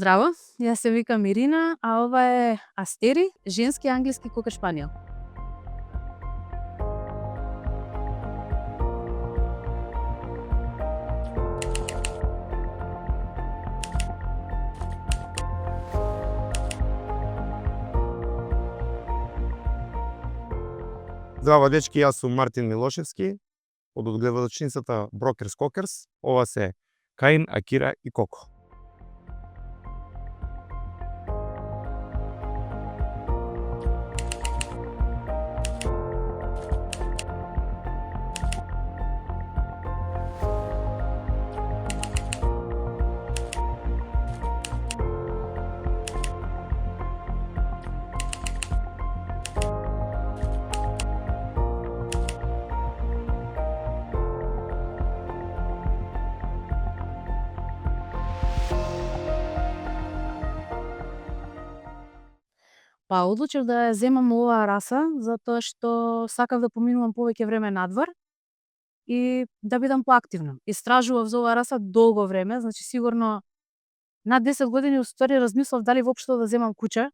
Здраво, јас се викам Ирина, а ова е Астери, женски англиски кокер шпаниел. Здраво дечки, јас сум Мартин Милошевски од одгледачницата Brokers Cockers. Ова се Каин, Акира и Коко. Па одлучив да ја земам оваа раса затоа што сакав да поминувам повеќе време надвор и да бидам поактивна. Истражував за оваа раса долго време, значи сигурно над 10 години уствари размислав дали воопшто да земам куче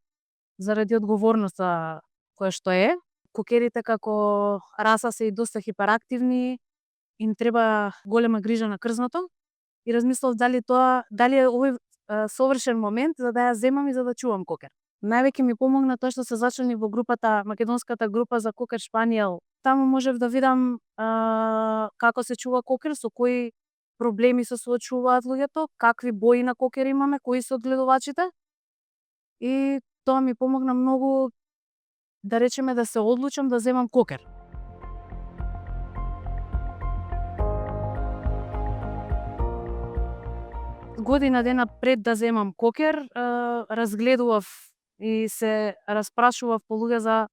заради одговорноста која што е. Кокерите како раса се и доста хиперактивни, им треба голема грижа на крзното и размислав дали е овој совршен момент за да ја земам и за да чувам кокер. Највеќе ми помогна тоа што се зачленив во групата, македонската група за кокер шпаниел. Таму можев да видам како се чува кокер, со кои проблеми се соочуваат луѓето, какви бои на кокер имаме, кои се одгледувачите. И тоа ми помогна многу, да речеме, да се одлучам да земам кокер. Година дена пред да земам кокер, разгледував и се распрашував по луѓе за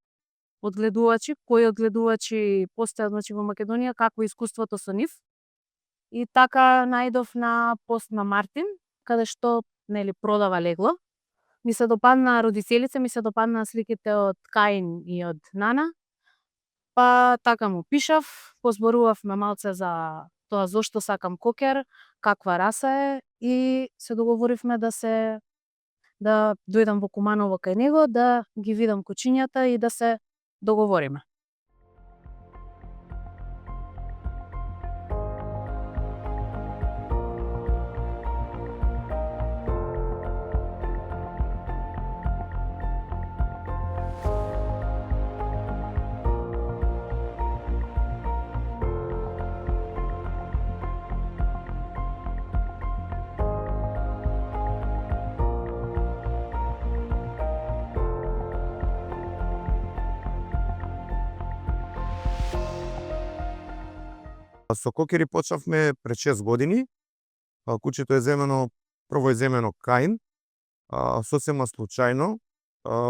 одгледувачи, кои одгледувачи постојат, значи, во Македонија, какво е искуството со нив. И така најдов на пост на Мартин, каде што продава легло. Ми се допадна родителица, ми се допадна сликите од Каин и од Нана. Па така му пишав, позборувавме малце за тоа зошто сакам кокер, каква раса е и се договоривме да дојдам во Куманово кај него, да ги видам кучињата и да се договориме. Со кокери почнавме пред 6 години. Кучето е земено, прво е земено Каин, сосема случајно,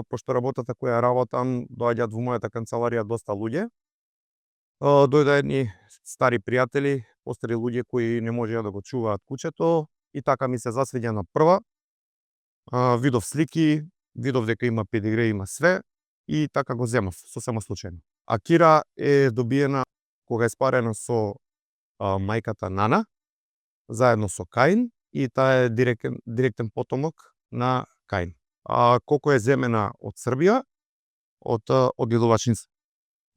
пошто работата која работам, доаѓаат во мојата канцеларија доста луѓе. Дојда едни стари пријатели, постари луѓе кои не можеа да го чуваат кучето и така ми се засвиѓа на прва. Видов слики, видов дека има педигре, има све и така го земав, сосема случајно. Акира е добиена кога е спарена со мајката Нана, заедно со Каин, и таа е директен потомок на Каин. Коко е земена од Србија, од одгледувачница.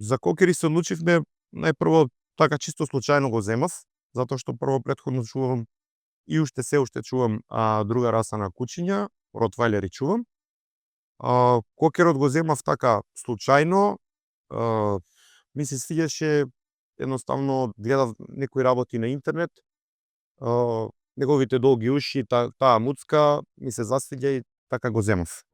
За кокери се одлучивме најпрво така чисто случајно го земав, затоа што прво претходно чувам и уште чувам друга раса на кучиња, ротвајлери чувам. Кокерот го земав така случајно, ми се свиѓаше, едноставно гледав некои работи на интернет, неговите долги уши, таа муцка ми се засвиѓа и така го земав.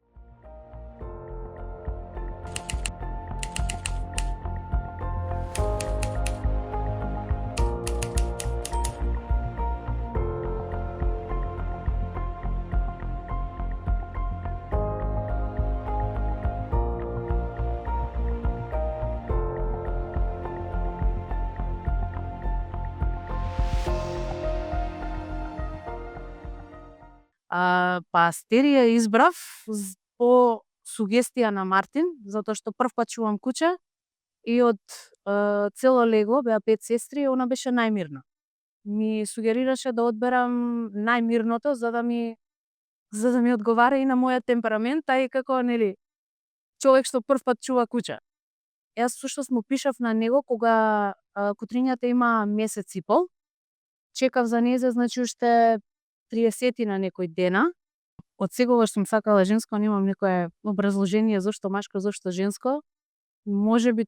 Па Астери ја избрав по сугестија на Мартин, затоа што првпат чувам куче и од цело легло, беа 5 сестри, она беше најмирна. Ми сугерираше да одберам најмирното за за да ми одговара и на мојот темперамент, а и како нели човек што прв пат чува куче. Јас всушност му пишав на него кога кутрињата има месец и пол. Чекав за незе, значи уште 30 на некој дена. Од секогаш сум сакала женско, немам некое образложение зошто машко, зошто женско. Можеби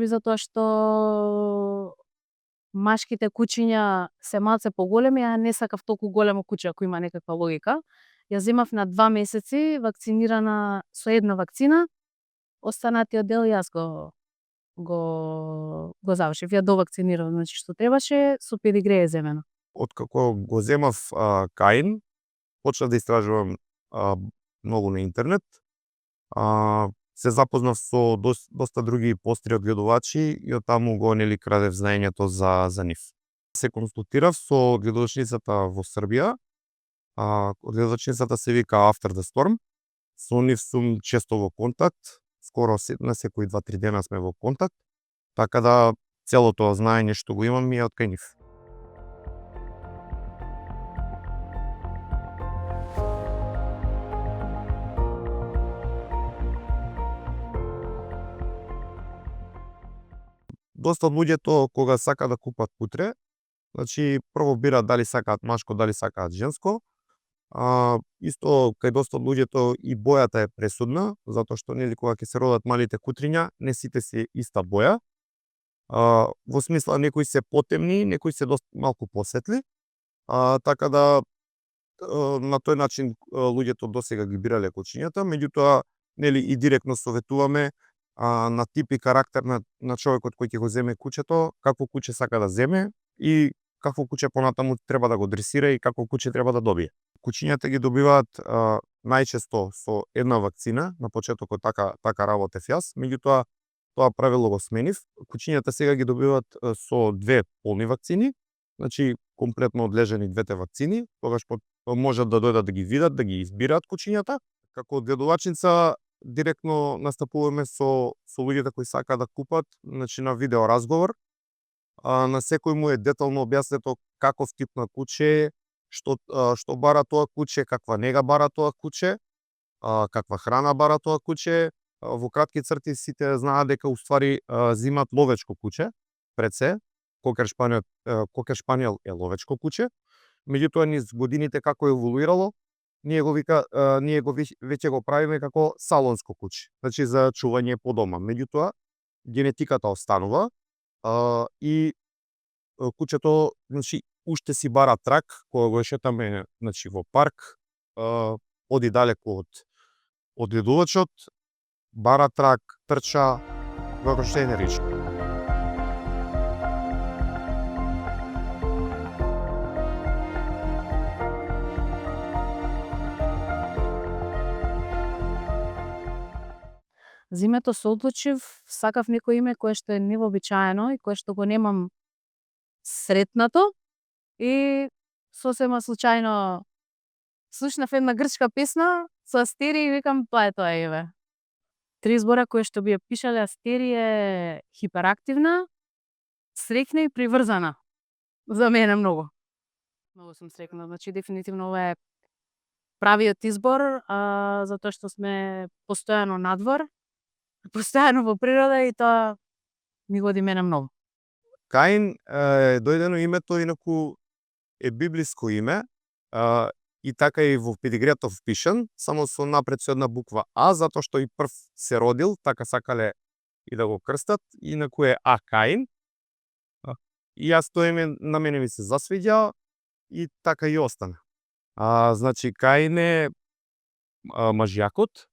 затоа што машките кучиња се малце поголеми, а не сакав толку големо куче ако има некаква логика. Ја земав на 2 месеци, вакцинирана со една вакцина. Останатиот дел јас го завршив. Ја довакцинирав, значи што требаше, со педигре е земено. Откако го земав Каин, почнав да истражувам многу на интернет. Се запознав со доста други постри одгледувачи и од таму го нели крадев знаењето за нив. Се консултирав со одгледувачницата во Србија. Одгледувачницата се вика After the Storm. Со нив сум често во контакт. Скоро на секои 2-3 дена сме во контакт. Така да целото знаење што го имам ми е од кај нив. Доста од луѓето кога сака да купат кутре, значи прво бираат дали сакаат машко, дали сакаат женско. Исто кај доста од луѓето и бојата е пресудна, затоа што нели кога ќе се родат малите кутриња, не сите се иста боја. Во смисла некои се потемни, некои се доста малку посветли. Така да на тој начин луѓето досега ги бирале кучињата, меѓутоа нели и директно советуваме на тип и карактер на човекот кој ќе го земе кучето, какво куче сака да земе и какво куче понатаму треба да го дресира и какво куче треба да добие. Кучињата ги добиваат најчесто со една вакцина, на почетокот така работев јас, меѓутоа тоа правило го сменив. Кучињата сега ги добиваат со 2 полни вакцини, значи комплетно одлежени двете вакцини, тогаш можат да дојдат да ги видат, да ги избираат кучињата. Како одгледувачница директно настапуваме со луѓето кои сакаат да купат, значи на видео разговор. На секој му е детално објаснето каков тип на куче, што бара тоа куче, каква нега бара тоа куче, каква храна бара тоа куче. Во кратки црти сите знаат дека уствари зимат ловечко куче пред се. Кокер шпаниел е ловечко куче. Меѓутоа низ годините како еволуирало, ние го веќе го правиме како салонско куче, значи за чување по дома. Меѓутоа генетиката останува и кучето значи уште си бара трак кога го шетаме значи во парк, оди далеку од одгледувачот, бара трак, трча, како што е нарича. Зимето се одлучив, сакав некој име кое што е невообичаено и кое што го немам сретнато и сосема случајно слушнав една грчка песна со Астери и викам тоа е тоа име. 3 збора кои што би ја пишале Астери е хиперактивна, среќна и приврзана. За мене многу. Многу сум среќна, значи дефинитивно ова е правиот избор, затоа што сме постојано надвор, постојано во природа и тоа ми годи мене многу. Каин е дојдено името, инаку е библиско име, и така и во педигрето впишан, само со напред со една буква А, затоа што и прв се родил, така сакале и да го крстат, инаку е А Каин. И јас тоа име на мене ми се засвиѓа и така и остана. Значи Каин е мажјакот.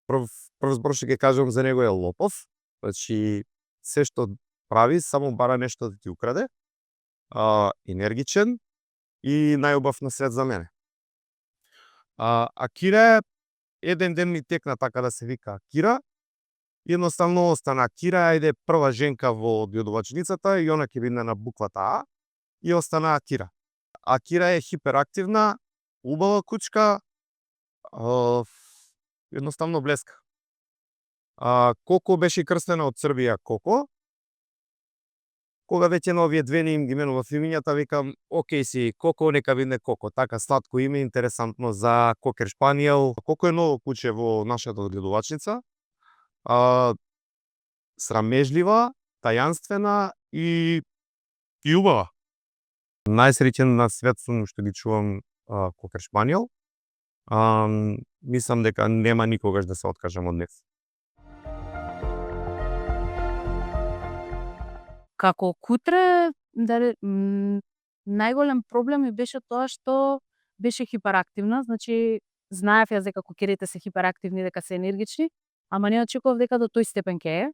Прв збор што ќе кажам за него е лопов. Значи се што прави само бара нешто да ти украде. Енергичен и најубав на свет за мене. Акира еден ден ми текна така да се вика Акира. Едноставно остана Акира, ајде прва женка во одгледувачницата и она ќе биде на буквата А и остана Акира. Акира е хиперактивна, убава кучка, едноставно блеска. Коко беше крстена од Србија Коко. Кога веќе на овие две не им ги менував имињата, викам, окей си, Коко, нека биде Коко. Така сладко име, интересантно за Кокер Шпаниел. Коко е ново куче во нашата одгледувачница. Срамежлива, тајанствена и убава. Најсреќен на свет сум што ги чувам Кокер Шпаниел. Мислам дека нема никогаш да се откажам од нив. Како кутре, најголем проблем ми беше тоа што беше хиперактивна, значи знаев јас дека кокерите се хиперактивни, дека се енергични, ама не очекував дека до тој степен ќе е.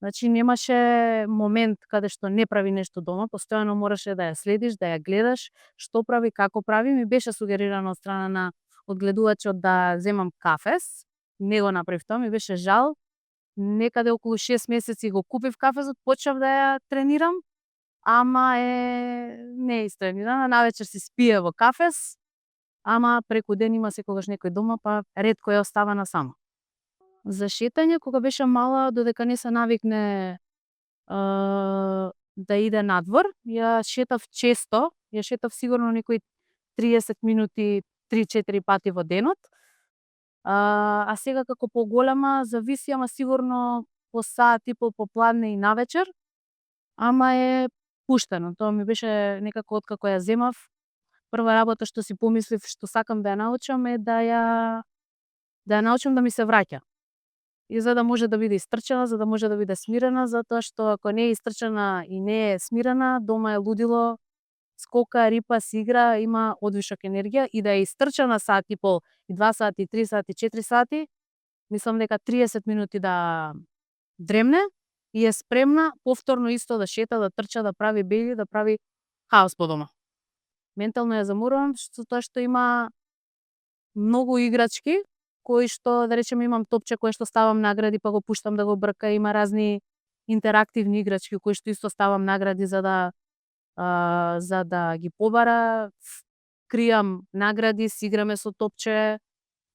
Значи немаше момент каде што не прави нешто дома, постојано мораше да ја следиш, да ја гледаш, што прави, како прави. Ми беше сугерирано од страна на одгледувачот да земам кафес, не го направив тоа, ми беше жал. Некаде околу 6 месеци го купив кафезот, почнав да ја тренирам, ама не е истренирана. Навечер се спие во кафес, ама преку ден има секогаш некој дома, па ретко ја остава насама. За шетање, кога беше мала, додека не се навикне да иде надвор, ја шетав често, ја шетав сигурно некои 30 минути 3-4 пати во денот. А сега како поголема зависи, ама сигурно по сат и пол попладне и навечер, ама е пуштено. Тоа ми беше некако откако ја земав. Прва работа што си помислив што сакам да ја научам е да ја научам да ми се враќа. И за да може да биде истрчена, за да може да биде смирена, затоа што ако не е истрчена и не е смирена, дома е лудило, скока, рипа, си игра, има одвишок енергија, и да е истрчена сат и пол, и 2 сати, 3 сати, 4 сати, мислам дека 30 минути да дремне и е спремна повторно исто да шета, да трча, да прави бејли, да прави хаос по дома. Ментално ја заморувам со тоа што има многу играчки кои што, да речеме, имам топче кое што ставам награди па го пуштам да го брка, има разни интерактивни играчки кои што исто ставам награди за да ги побара, кријам награди, си играме со топче,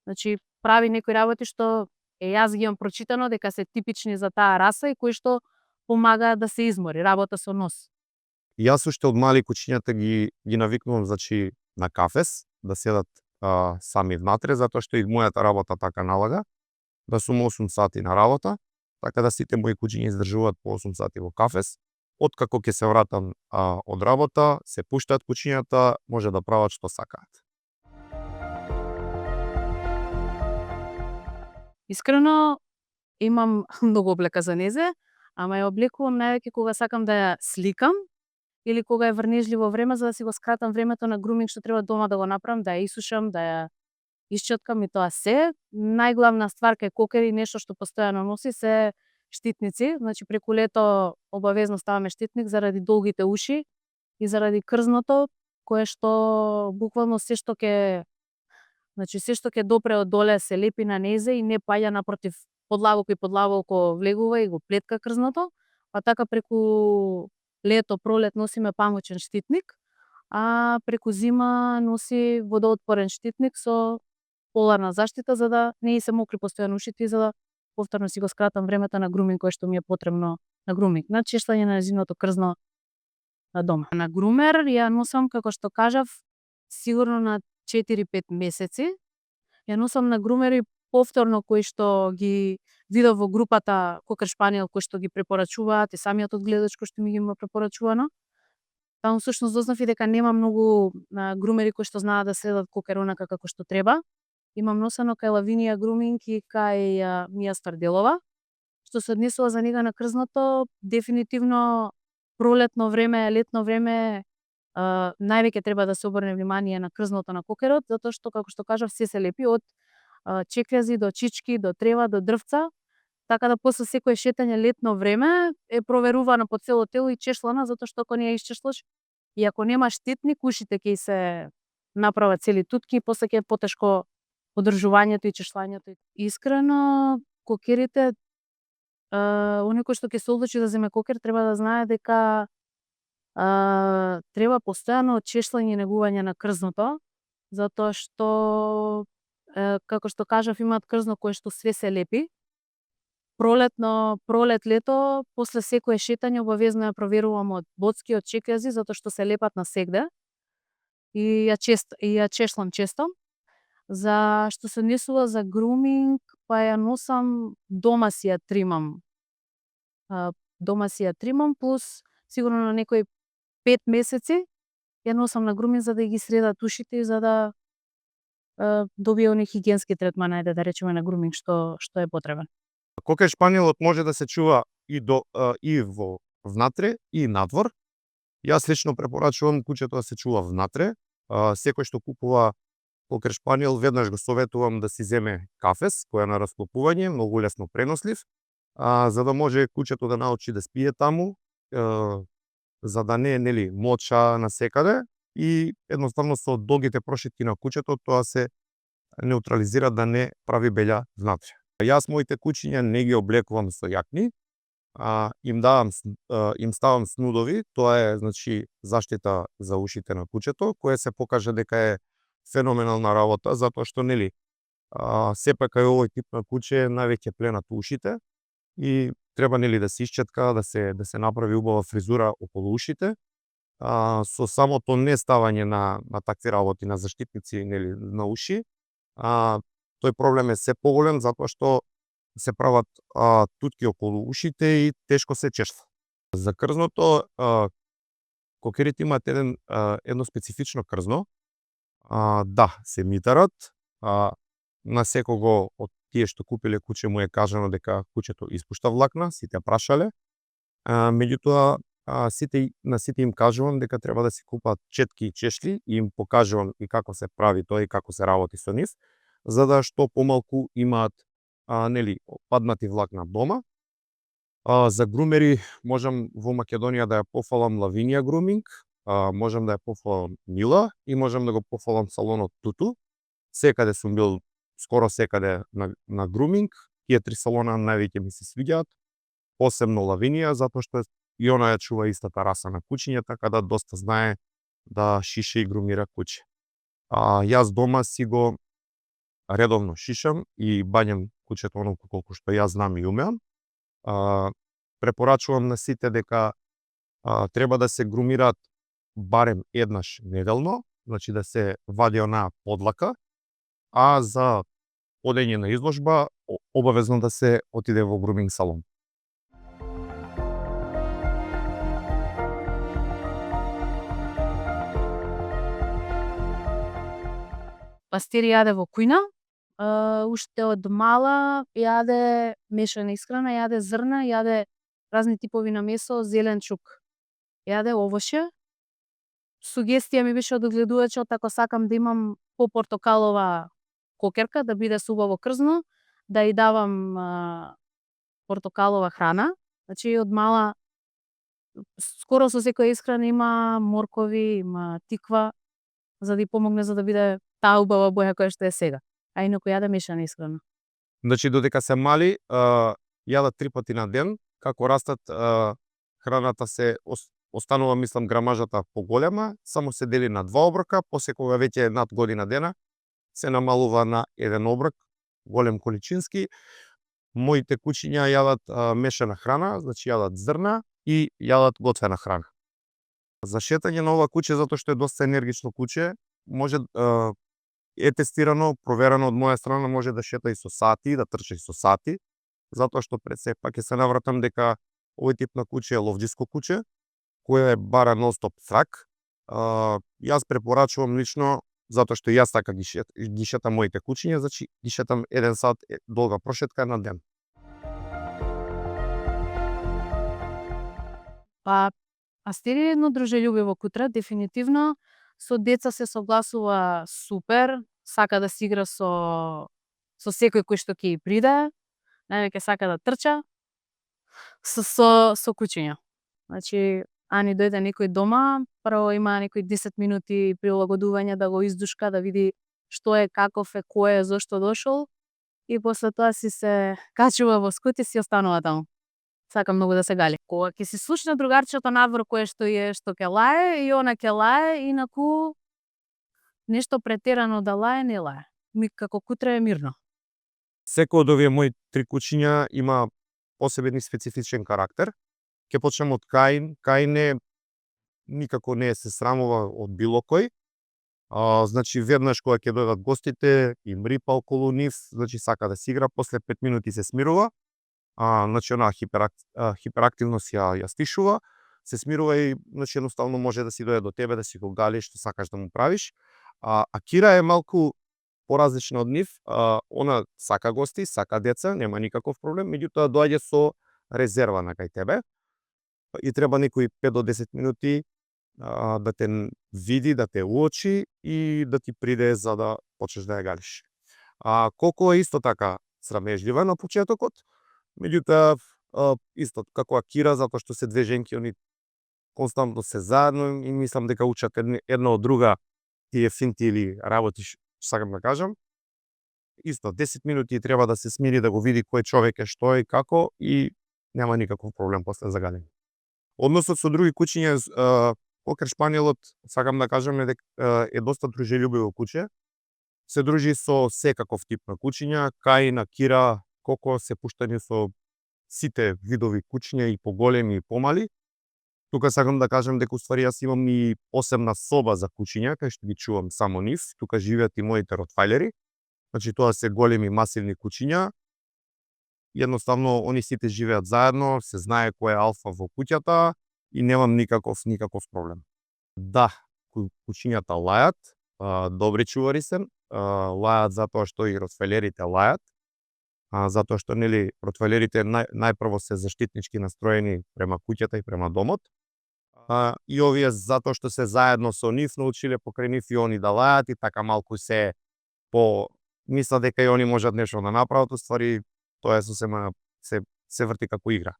значи прави некои работи што јас ги имам прочитано дека се типични за таа раса и кои што помагаат да се измори, работа со нос. Јас уште од мали кучињата ги навикнувам, значи, на кафес, да седат сами внатре, затоа што и мојата работа така налага, да сум 8 сати на работа, така да сите мои кучиња издржуваат по 8 сати во кафес. Откако ќе се вратам од работа, се пуштаат кучињата, може да прават што сакаат. Искрено, имам многу облека за незе, ама ја облекувам највеќе кога сакам да ја сликам или кога е врнежливо време, за да си го скратам времето на груминг што треба дома да го направам, да ја исушам, да ја исчоткам и тоа се. Најглавна ствар кај кокери, нешто што постојано носи, се штитници. Значи преку лето обавезно ставаме штитник заради долгите уши и заради крзното, кое што буквално се што ќе допре од доле се лепи на незе и не паѓа, напротив, подлабоко и подлабоко влегува и го плетка крзното. Па така преку лето, пролет носиме памучен штитник, а преку зима носи водоотпорен штитник со поларна заштита, за да не се мокри постојано ушите и за да повторно си го скратам времето на груминг кое што ми е потребно на груминг, на чештање на незиното крзно на дома. На грумер ја носам, како што кажав, сигурно на 4-5 месеци. Ја носам на грумери повторно кои што ги видов во групата Кокер Шпаниел, кои што ги препорачуваат и самиот одгледач кој што ми ги има препорачувано. Таму всушност дознав и дека нема многу грумери кои што знаат да следат кокер онака како што треба. Имам носено кај Лавинија груминг и кај Мија Старделова. Што се однесува за нега на крзното, дефинитивно пролетно време, летно време, највеќе треба да се обрне внимание на крзното на кокерот, затоа што, како што кажав, се лепи од чекљази до чички, до трева, до дрвца, така да после секое шетање летно време е проверувана по цело тело и чешлана, затоа што ако не ја исчешлаш и ако немаш штитник, ушите ќе се направат цели тутки и после ќе е потешко одржувањето и чешлањето. Искрено, кокерите, оној кој што ќе се одлучи да земе кокер, треба да знае дека треба постојано чешлање и негување на крзното, затоа што, како што кажав, имаат крзно кое што све се лепи пролет, лето, после секое шетање обавезно ја проверувам од боцки, од чекези, затоа што се лепат насегде и ја чешлам често. За што се однесува за груминг, па ја носам дома си ја тримам. Плюс сигурно на некои 5 месеци ја носам на груминг за да ги средат ушите и за да добие оние хигиенски третмани, ајде да речеме на груминг што е потребен. Кокај шпанелот може да се чува и во внатре и надвор. Јас лично препорачувам кучето да се чува внатре. Секој што купува кокер шпанел, веднаш го советувам да си земе кафес, кој е на расклопување, многу лесно пренослив, за да може кучето да научи да спие таму, за да не е моча на секаде и едноставно со долгите прошетки на кучето тоа се неутрализира да не прави беља внатре. Јас моите кучиња не ги облекувам со јакни, им ставам снудови, тоа е значи заштита за ушите на кучето, кое се покажа дека е феноменална работа, затоа што сепак кај овој тип на куче највеќе пленат ушите и треба да се исчетка, да се направи убава фризура околу ушите. Со самото не ставање на такви работи, на заштитници на уши, тој проблем е се поголем затоа што се прават тутки околу ушите и тешко се чешва. За крзното, кокерите имаат едно специфично крзно. Да, се митарат. На секого од тие што купиле куче му е кажано дека кучето испушта влакна, сите прашале. Меѓутоа, на сите им кажувам дека треба да си купат четки и чешли и им покажувам и како се прави тоа и како се работи со нив, за да што помалку имаат паднати влакна дома. За грумери можам во Македонија да ја пофалам Лавинија груминг, можам да ја пофалам Мила и можам да го пофалам салонот Туту. Секаде сум бил, скоро секаде на груминг. Тие три салона највеќе ми се свиѓаат, посебно Лавинија, затоа што и она ја чува истата раса на кучиња, така да доста знае да шише и грумира куче. Јас дома си го редовно шишам и бањам кучето оноку колку што јас знам и умеам. Препорачувам на сите дека треба да се грумираат барем еднаш неделно, значи да се вади онаа подлака, а за одење на изложба обавезно да се отиде во груминг салон. Пастири јаде во кујна, уште од мала јаде мешана исхрана, јаде зрна, јаде разни типови на месо, зелен чук. Јаде овоше. Сугестија ми беше од одгледувачот ако сакам да имам попортокалова кокерка, да биде со убаво крзно, да ја давам портокалова храна. Значи од мала скоро со секоја исхрана има моркови, има тиква, за да ја помогне за да биде таа убава боја која што е сега. А инаку јаде мешана исхрана. Значи додека се мали, јадат 3 пати на ден, како растат храната се останува, мислам, грамажата поголема, само се дели на 2 оброка, после кога веќе е над година дена, се намалува на 1 оброк, голем количински. Моите кучиња јадат мешана храна, значи јадат зрна и јадат готвена храна. За шетање на ова куче, затоа што е доста енергично куче, може е тестирано, проверено од моја страна, може да шета и со сати, да трча и со сати, затоа што пред се пак ќе се навратам дека овој тип на куче е ловџиско куче, кое бара нон-стоп трак. Јас препорачувам лично, затоа што јас така ги шетам моите кучиња, значи ги шетам 1 сат долга прошетка на ден. Пастири е едно дружелюбиво кутре, дефинитивно. Со деца се согласува супер, сака да си игра со секој кој што ќе ја приде, највеќе сака да трча со кучиња. Значи, Ани дојде некој дома, прво има некои 10 минути прилагодување да го издушка, да види што е, каков е, кој е, зошто дошол и после тоа си се качува во скут и си останува таму. Сака многу да се гали. Кога ќе си слушне другарчето надвор кое што ќе лае и она ќе лае, инаку нешто претерано да лае не лае. Ми како кутре е мирно. Секој од овие мои 3 кучиња има посебен и специфичен карактер. Ќе почнем од Каин. Каин никако не се срамува од било кој. Значи веднаш кога ќе дојдат гостите, им рипа околу нив, значи сака да си игра, после 5 минути се смирува. Значи онаа хиперактивност ја стишува, се смирува и значи едноставно може да си дојде до тебе, да си го гали што сакаш да му правиш. А Кира е малку поразлична од нив. Она сака гости, сака деца, нема никаков проблем, меѓутоа доаѓа со резерва на кај тебе и треба некои 5 до 10 минути да те види, да те уочи и да ти приде за да почнеш да ја галиш. Коко е исто така срамежлива на почетокот, меѓутоа исто како Кира, затоа што се две женки, они константно се заедно и мислам дека учат една од друга тие финти или работи, сакам да кажам. Исто 10 минути треба да се смири, да го види кој човек е, што е и како, и нема никаков проблем после за галење. Односот со други кучиња, Кокер шпаниелот, сакам да кажам е доста дружелюбиво куче. Се дружи со секаков тип на кучиња. Каин, Кира, Коко се пуштани со сите видови кучиња, и поголеми и помали. Тука сакам да кажам дека уствари јас имам и посебна соба за кучиња, кај што ги чувам само нив. Тука живеат и моите ротвајлери. Значи тоа се големи масивни кучиња. Едноставно они сите живеат заедно, се знае кој е алфа во куќата и немам никаков проблем. Да, кучињата лајат, добри чувари се, лајат затоа што и ротвајлерите лајат, затоа што нели ротвајлерите најпрво се заштитнички настроени према куќата и према домот. И овие затоа што се заедно со нив научиле покрај нив и они да лајат, и така малку се мислат дека и они можат нешто да направат, уствари тоа е сосема се врти како игра.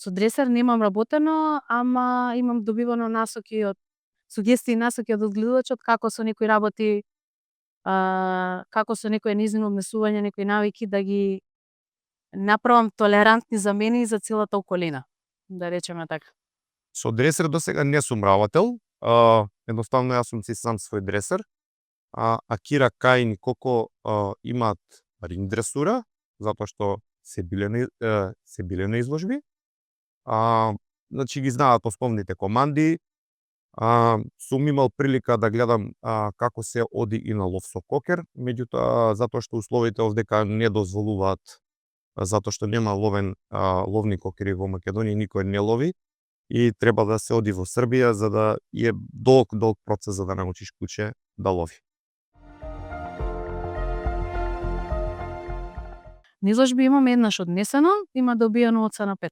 Со дресер немам работено, ама имам добивано насоки од сугестии и насоки од одгледувачот како со некои работи, како со некое нејзино однесување, некои навики да ги направам толерантни за мене и за целата околина, да речеме така. Со дресер досега не сум работел, едноставно јас сум си сам свој дресер. Кира, Каин и Коко имаат ринг дресура, затоа што се биле на изложби. Значи ги знаат основните команди. Сум имал прилика да гледам како се оди и на лов со кокер, меѓутоа затоа што условите овдека не дозволуваат, затоа што нема ловни кокери во Македонија, никој не лови и треба да се оди во Србија за да е долг процес за да научиш куче да лови. На изложби имам еднаш однесено, има добиено оцена 5.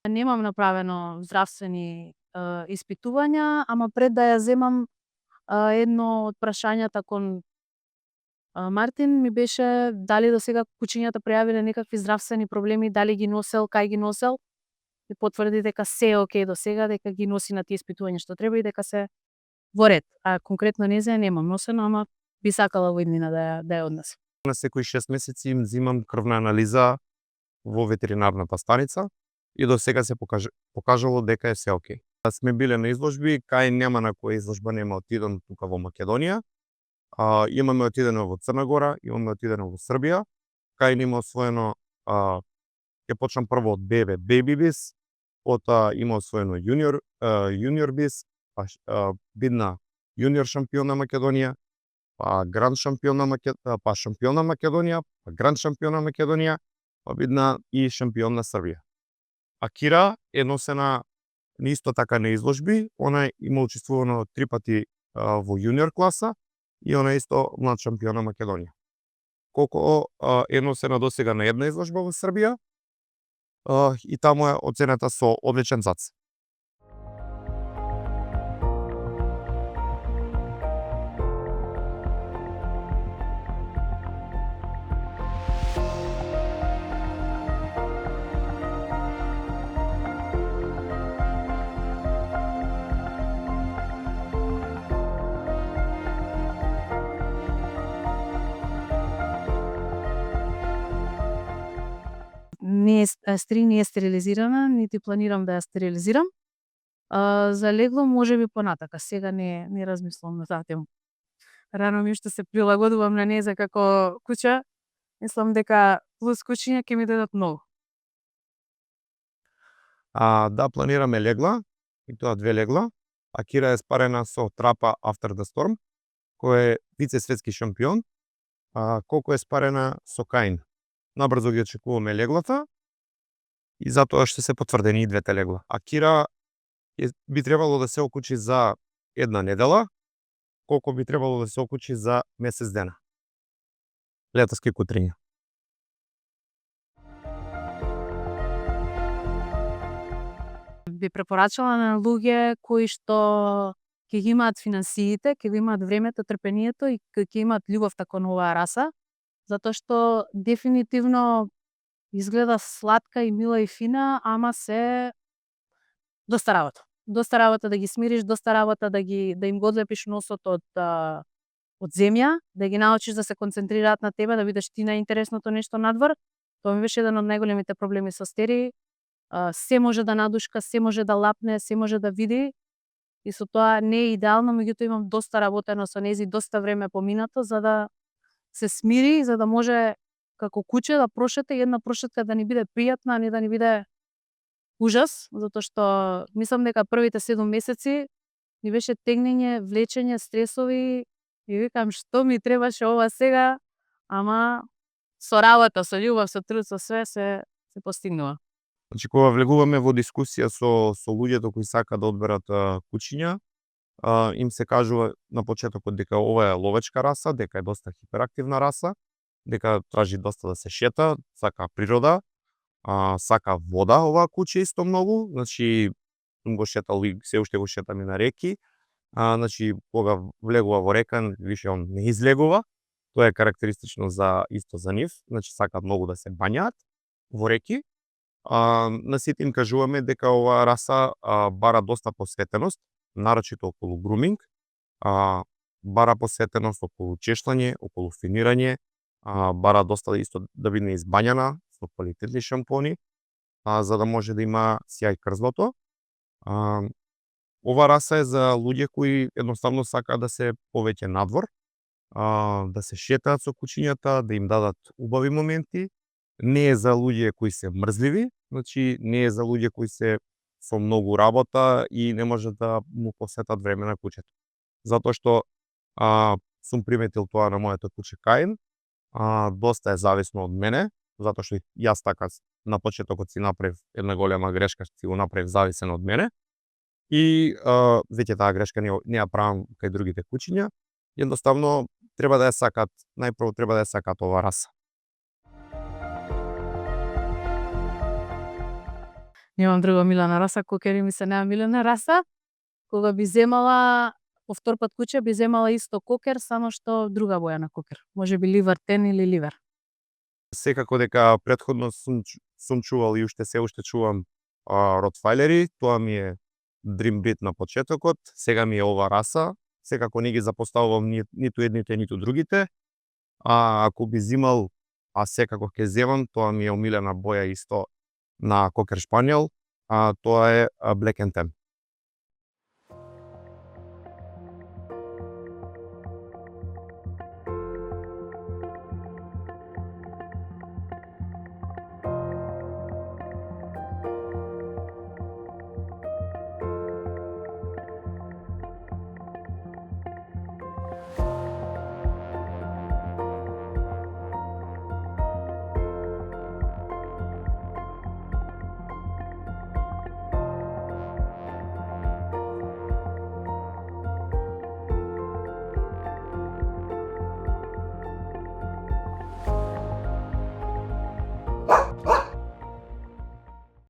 Немам направено здравствени испитувања, ама пред да ја земам, едно од прашањата кон Мартин ми беше дали до сега кучињата прејавиле некакви здравствени проблеми, дали ги носел, кај ги носел, и потврди дека се окей до сега, дека ги носи на тие испитувања што треба и дека се во ред. Конкретно незе немам носено, ама би сакала во иднина да ја однесам. На секои 6 месеци им взимам крвна анализа во ветеринарната станица и до сега се покажало дека е се окей. Сме биле на изложби, кај нема на која изложба нема отидено тука во Македонија. Имаме отидено во Црна Гора, имаме отидено во Србија. Кај има освоено, ќе почнам прво од Baby Biz, потоа има освоено Junior Biz, бидна јуниор шампион на Македонија, гранд шампион на Македонија, шампион на Македонија, гранд шампион на Македонија, бидна и шампион на Србија. Кира е носена исто така на изложби, она има учествувано 3 пати во јуниор класа и она исто млад шампион на Македонија. Коко е носена досега на една изложба во Србија и таму е оценета со одличен зац. Стри не е стерилизирана, нити планирам да ја стерилизирам. За легло можеби понатака, сега не размислувам на таа тема. рано ми уште се прилагодувам на неа како куќа. Мислам дека плюс кучиња ќе ми дадат многу. Да, планираме легла, и тоа 2 легла. Акира е спарена со Трапа After the Storm, кој е вице светски шампион. Колку е спарена со Каин. Набрзо ги очекуваме леглата и затоа ще се потврдени и двете легла. Акира би требало да се окучи за 1 недела, колку би требало да се окучи за месец дена. Летоски кутриња. Би препорачала на луѓе кои што ќе ги имаат финансиите, ќе го имаат времето, трпението и ќе имаат љубовта кон оваа раса, затоа што дефинитивно изгледа сладка и мила и фина, ама се доста работа. Доста работа да ги смириш, доста работа да им го одлепиш носот од земја, да ги научиш да се концентрираат на тебе, да бидеш ти најинтересното нешто надвор. Тоа ми беше еден од најголемите проблеми со Стери. Се може да надушка, се може да лапне, се може да види. И со тоа не е идеално, меѓутоа имам доста работено со нези, доста време поминато за да се смири, за да може како куче да прошете и една прошетка да ни биде пријатна, а не да ни биде ужас, затоа што мислам дека првите 7 месеци ни беше тегнење, влечење, стресови и викам што ми требаше ова сега, ама со работа, со љубов, со труд, со све се постигнува. Значи, кога влегуваме во дискусија со луѓето кои сакаат да одберат кучиња, им се кажува на почетокот дека ова е ловечка раса, дека е доста хиперактивна раса, дека тражи доста да се шета, сака природа, сака вода оваа куче исто многу, значи сум го шетал и се уште го шетам и на реки. Значи, кога влегува во река, више он не излегува. Тоа е карактеристично исто за нив, значи сакаат многу да се бањаат во реки. На сите им кажуваме дека оваа раса бара доста посветеност, нарочито околу груминг, бара посветеност околу чештање, околу финирање, бара доста исто да биде избањана со квалитетни шампони, за да може да има сјај крзлото. Ова раса е за луѓе кои едноставно сакаат да се повеќе надвор, да се шетаат со кучињата, да им дадат убави моменти. Не е за луѓе кои се мрзливи, значи не е за луѓе кои се со многу работа и не можат да му посветат време на кучето. Затоа што сум приметил тоа на моето куче Каин, доста е зависно од мене, затоа што јас така на почетокот си направив една голема грешка, што си го направив зависен од мене. И веќе таа грешка не ја правам кај другите кучиња. Едноставно треба да ја сакаат, најпрво треба да ја сакаат оваа раса. Немам друга милена раса, кокери ми се најмилена раса. Кога би земала повтор пат куче, би земала исто кокер, само што друга боја на кокер. Можеби ливер тен или ливер. Секако дека претходно сум чувал и уште се уште чувам ротвајлери, тоа ми е дрим брид на почетокот, сега ми е ова раса, секако не ги запоставувам ниту едните, ниту другите. Ако би зимал, секако ќе земам, тоа ми е омилена боја исто на кокер шпаниел, тоа е Black and Tan.